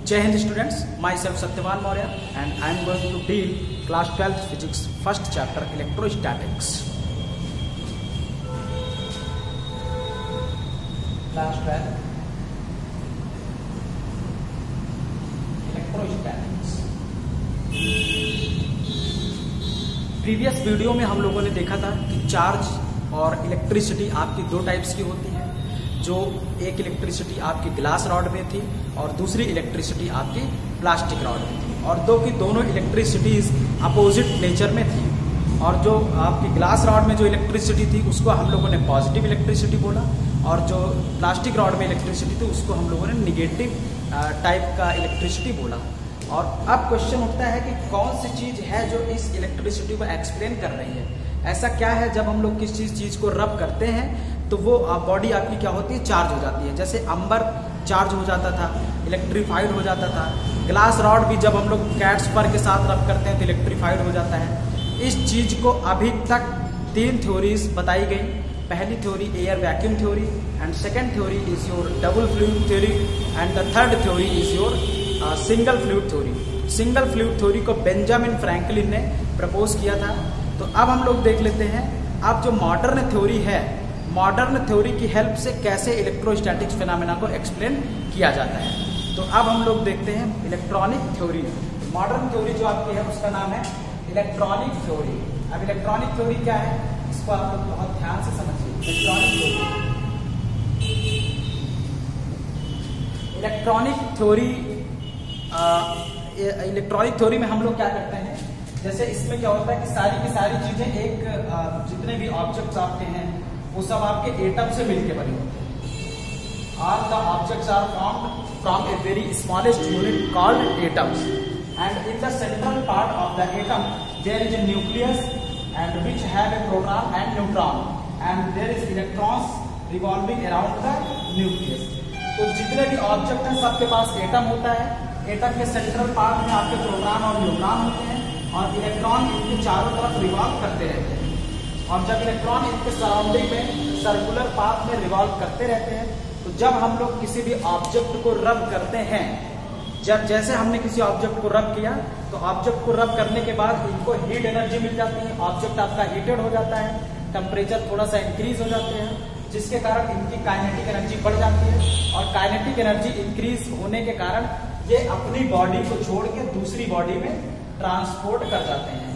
जय हिंद students, myself Satyavan Maurya and I am going to deal class 12th physics first chapter electrostatics. Class 12 electrostatics. Previous video में हम लोगों ने देखा था कि चार्ज और इलेक्ट्रिसिटी आपकी दो टाइप्स की होती है। जो एक इलेक्ट्रिसिटी आपकी ग्लास रॉड में थी और दूसरी इलेक्ट्रिसिटी आपकी प्लास्टिक रॉड में थी, और दोनों इलेक्ट्रिसिटीज अपोजिट नेचर में थी। और जो आपकी ग्लास रॉड में जो इलेक्ट्रिसिटी थी उसको हम लोगों ने पॉजिटिव इलेक्ट्रिसिटी बोला, और जो प्लास्टिक रॉड में इलेक्ट्रिसिटी थी उसको हम लोगों ने निगेटिव टाइप का इलेक्ट्रिसिटी बोला। और अब क्वेश्चन उठता है कि कौन सी चीज है जो इस इलेक्ट्रिसिटी को एक्सप्लेन कर रही है। ऐसा क्या है जब हम लोग किसी चीज को रब करते हैं तो वो बॉडी आपकी क्या होती है, चार्ज हो जाती है। जैसे अंबर चार्ज हो जाता था, इलेक्ट्रीफाइड हो जाता था। ग्लास रॉड भी जब हम लोग कैट्स पर के साथ रब करते हैं तो इलेक्ट्रीफाइड हो जाता है। इस चीज को अभी तक 3 थ्योरीज बताई गई। पहली theory air vacuum theory, and second theory is your double fluid theory, and the third theory is your single fluid theory. Single fluid theory को बेंजामिन फ्रैंकलिन ने प्रपोज किया था। तो अब हम लोग देख लेते हैं अब जो मॉडर्न थ्योरी है, मॉडर्न थ्योरी की हेल्प से कैसे इलेक्ट्रोस्टैटिक्स फिनोमेना को एक्सप्लेन किया जाता है। तो अब हम लोग देखते हैं इलेक्ट्रॉनिक थ्योरी। मॉडर्न थ्योरी जो आपकी है उसका नाम है इलेक्ट्रॉनिक थ्योरी। अब इलेक्ट्रॉनिक थ्योरी क्या है इसको आप लोग बहुत ध्यान से समझिए। इलेक्ट्रॉनिक थ्योरी में हम लोग क्या करते हैं, जैसे इसमें क्या होता है कि सारी की सारी चीजें एक जितने भी ऑब्जेक्ट्स आपके हैं वो सब आपके एटम से मिलकर बने होते हैं। All the objects are formed from a very smallest unit called atoms, and in the central part of the atom there is a nucleus and which have a proton and neutron, and there is electrons revolving around the nucleus. तो जितने भी object हैं सबके पास atom होता है। Atom के central part में आपके प्रोटॉन और न्यूट्रॉन होते हैं, और इलेक्ट्रॉन इनके चारों तरफ रिवॉल्व करते रहते हैं। और जब इलेक्ट्रॉन इनके सराउंडिंग में सर्कुलर पाथ में रिवॉल्व करते रहते हैं, तो जब हम लोग किसी भी ऑब्जेक्ट को रब करते हैं, जब जैसे हमने किसी ऑब्जेक्ट को रब किया तो ऑब्जेक्ट को रब करने के बाद इनको हीट एनर्जी मिल जाती है। ऑब्जेक्ट आपका हीटेड हो जाता है, टेम्परेचर थोड़ा सा इंक्रीज हो जाते हैं, जिसके कारण इनकी काइनेटिक एनर्जी बढ़ जाती है। और काइनेटिक एनर्जी इंक्रीज होने के कारण ये अपनी बॉडी को छोड़ के दूसरी बॉडी में ट्रांसपोर्ट कर जाते हैं।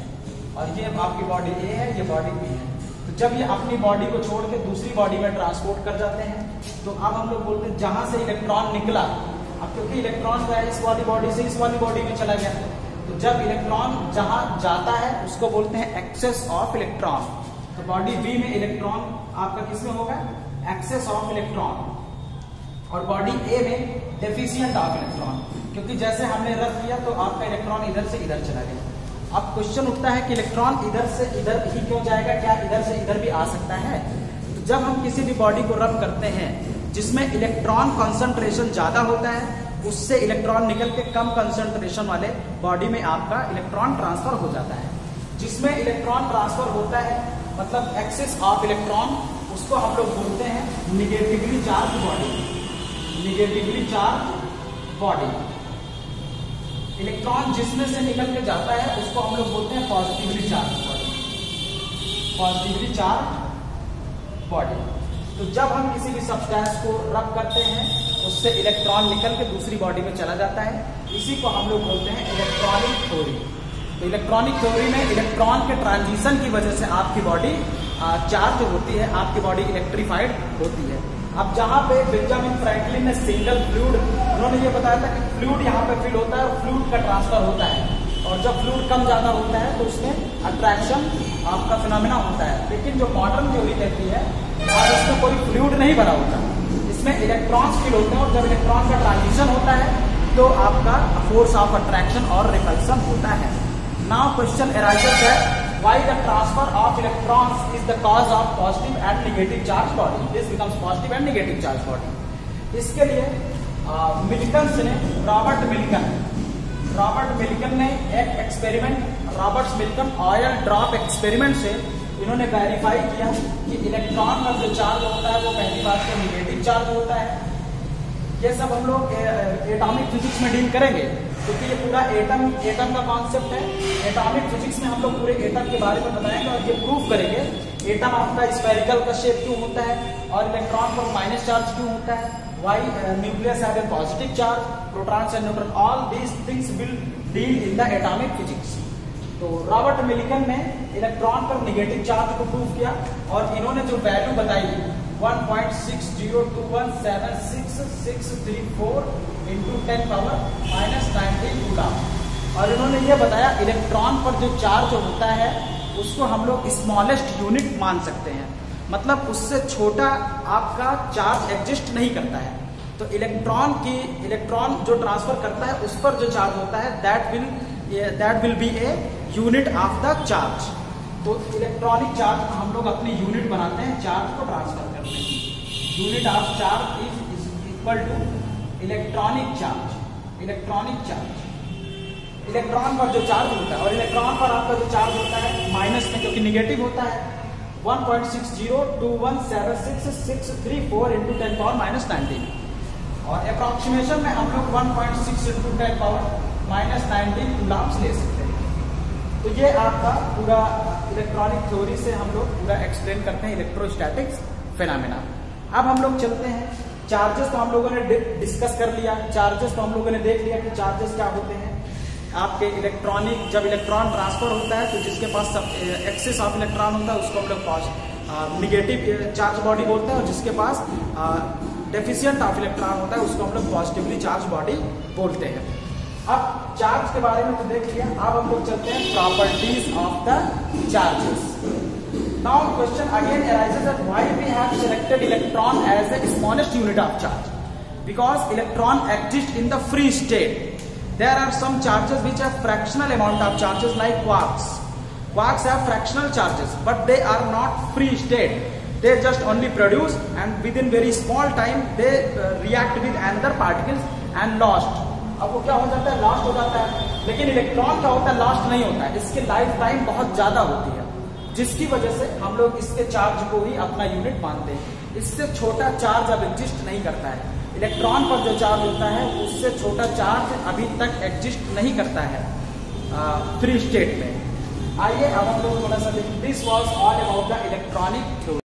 और ये आपकी बॉडी ए है, ये बॉडी बी है। तो जब ये अपनी बॉडी को छोड़ के दूसरी बॉडी में ट्रांसपोर्ट कर जाते हैं, तो अब हम लोग बोलते हैं जहां से इलेक्ट्रॉन निकला, अब क्योंकि इलेक्ट्रॉन जो है इस वाली बॉडी से इस वाली बॉडी में चला गया, तो जब इलेक्ट्रॉन जहां जाता है उसको बोलते हैं एक्सेस ऑफ इलेक्ट्रॉन। तो बॉडी बी में इलेक्ट्रॉन आपका किसमें होगा, एक्सेस ऑफ इलेक्ट्रॉन, और बॉडी ए में डेफिशिएंट ऑफ इलेक्ट्रॉन, क्योंकि जैसे हमने रब किया तो आपका इलेक्ट्रॉन इधर से इधर चला गया। अब क्वेश्चन उठता है कि इलेक्ट्रॉन इधर से इधर ही क्यों जाएगा, क्या इधर से इधर भी आ सकता है? तो जब हम किसी भी बॉडी को रब करते हैं जिसमें इलेक्ट्रॉन कंसंट्रेशन ज्यादा होता है, उससे इलेक्ट्रॉन निकल के कम कंसंट्रेशन वाले बॉडी में आपका इलेक्ट्रॉन ट्रांसफर हो जाता है। जिसमें इलेक्ट्रॉन ट्रांसफर होता है मतलब एक्सेस ऑफ इलेक्ट्रॉन, उसको हम लोग बोलते हैं negatively charge body. Negatively charge body. Electron जिसमें से निकल के जाता है उसको हम लोग बोलते हैं positively charge body. Positively charge body. तो जब हम किसी भी सब्सटेंस को रब करते हैं उससे इलेक्ट्रॉन निकल के दूसरी बॉडी में चला जाता है, इसी को हम लोग बोलते हैं इलेक्ट्रॉनिक थ्योरी। तो इलेक्ट्रॉनिक थ्योरी में इलेक्ट्रॉन के ट्रांजिशन की वजह से आपकी बॉडी चार्ज होती है, आपकी बॉडी इलेक्ट्रीफाइड होती है। अब जहां पे बेंजामिन फ्रैंकलिन ने सिंगल फ्लूइड, उन्होंने ये बताया था कि फ्लूइड यहाँ पे फिल होता है और फ्लूइड का ट्रांसफर होता है, और जब फ्लूइड कम ज्यादा होता है तो उसमें अट्रैक्शन आपका फिनोमेना होता है। लेकिन जो मॉडर्न थ्योरी कहती है और इसमें कोई फ्लूइड नहीं भरा होता, इसमें इलेक्ट्रॉन्स फिल होते हैं, और जब इलेक्ट्रॉन का ट्रांजिशन होता है तो आपका फोर्स ऑफ अट्रैक्शन और रिपल्सन होता है। Now question arises that why the transfer of electrons is the cause of positive and negative charge body. This becomes positive and negative charge body. इसके लिए मिल्कन्स ने रॉबर्ट मिल्कन ने एक experiment, Robert Millikan oil drop experiment से इन्होंने verify किया कि electron का जो चार्ज होता है वो पहली बात तो निगेटिव चार्ज होता है, ये सब हम लोग एटॉमिक फिजिक्स में डील करेंगे, क्योंकि ये पूरा एटम का कॉन्सेप्ट है। एटॉमिक फिजिक्स में हम लोग पूरे एटम के बारे में बताएंगे और ये प्रूव करेंगे एटम आपका स्फेरिकल का शेप क्यों होता है, और इलेक्ट्रॉन पर माइनस चार्ज क्यों होता है, why nucleus have a positive charge, protons and neutron, all these things will deal in the atomic physics. तो रॉबर्ट मिलिकन ने इलेक्ट्रॉन पर नेगेटिव चार्ज को प्रूव किया, और इन्होंने जो वैल्यू बताई 1.602176634 into 10 power -19 कूलम, और इन्होंने ये बताया इलेक्ट्रॉन पर जो चार्ज होता है उसको हम लोग स्मॉलेस्ट यूनिट मान सकते हैं, मतलब उससे छोटा आपका चार्ज एग्जिस्ट नहीं करता है। तो इलेक्ट्रॉन जो ट्रांसफर करता है उस पर जो चार्ज होता है that will be a unit of the charge. तो इलेक्ट्रॉनिक चार्ज हम लोग अपनी यूनिट बनाते हैं चार्ज को ट्रांसफर करने की। Unit of charge is equal to electronic charge. Electron पर जो चार्ज होता है, और इलेक्ट्रॉन पर आपका जो चार्ज होता है माइनस में, क्योंकि निगेटिव होता है, 1.602176634 into 10 power -19, और अप्रोक्सीमेशन में हम लोग 1.6 into 10 power -19 कूलम्स ले सकते हैं। तो ये आपका पूरा इलेक्ट्रॉनिक थ्योरी से हम लोग पूरा एक्सप्लेन करते हैं इलेक्ट्रोस्टैटिक्स फिनोमेना। अब हम लोग चलते हैं चार्जेस, तो हम लोगों ने डिस्कस कर लिया चार्जेस, तो हम लोगों ने देख लिया कि चार्जेस क्या होते हैं। आपके जब इलेक्ट्रॉन ट्रांसफर होता है तो जिसके पास एक्सेस ऑफ इलेक्ट्रॉन होता है उसको हम लोग निगेटिव चार्ज बॉडी बोलते हैं, और जिसके पास डेफिशिएंट ऑफ इलेक्ट्रॉन होता है उसको हम लोग पॉजिटिवली चार्ज बॉडी बोलते हैं। अब चार्ज के बारे में तो देख लिया, अब हम लोग चलते हैं properties of the charges. Now question again arises that why we have selected electron as the smallest unit of charge? Because electron exists in the free state. There are some charges which have fractional amount of charges like quarks. Quarks have fractional charges, but they are not free state. They just only produce, and within very small time they react with another particles and lost. अब वो क्या हो जाता है, lost हो जाता है। लेकिन इलेक्ट्रॉन का होता है लॉस्ट नहीं होता है, इसकी लाइफ टाइम बहुत ज्यादा होती है, जिसकी वजह से हम लोग इसके चार्ज को ही अपना यूनिट मानते हैं। इससे छोटा चार्ज अब एग्जिस्ट नहीं करता है। इलेक्ट्रॉन पर जो चार्ज होता है उससे छोटा चार्ज अभी तक एग्जिस्ट नहीं करता है फ्री स्टेट में। आइए अब हम लोग थोड़ा सा देखें। This was all about the electronic theory.